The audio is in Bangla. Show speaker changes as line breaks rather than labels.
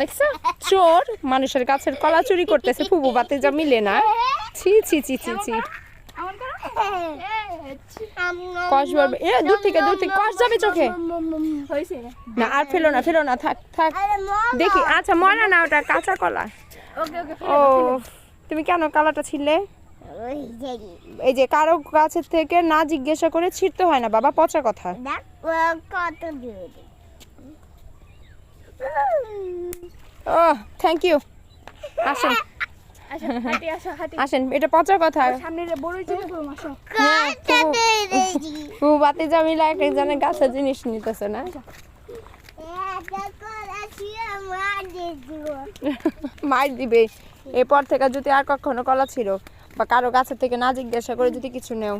দেখছো চোর মানুষের গাছের কলা চুরি করতেছে, ফুবু বাতে যা মিলে না। ছি ছি ছি ছি ছি। কষ বলবে, এ দূর থেকে কষ যাবে চোখে। না আর ফেলো না, থাক থাক। দেখি, আচ্ছা মরা না, ওটা কাঁচা কলা। ও তুমি কেন কলাটা ছিলে? এই যে কারো গাছের থেকে না জিজ্ঞাসা করে ছিঁড়তে হয় না বাবা, পচা কথা। ও থ্যাংক ইউ। আসেন আসেন, এটা পচা কথা। বাতি জামিলা একজনের গাছের জিনিস নিতেছে না। মার দিবে। এরপর থেকে যদি আর কখনো কলা ছিল বা কারো গাছের থেকে না জিজ্ঞাসা করে যদি কিছু নেও,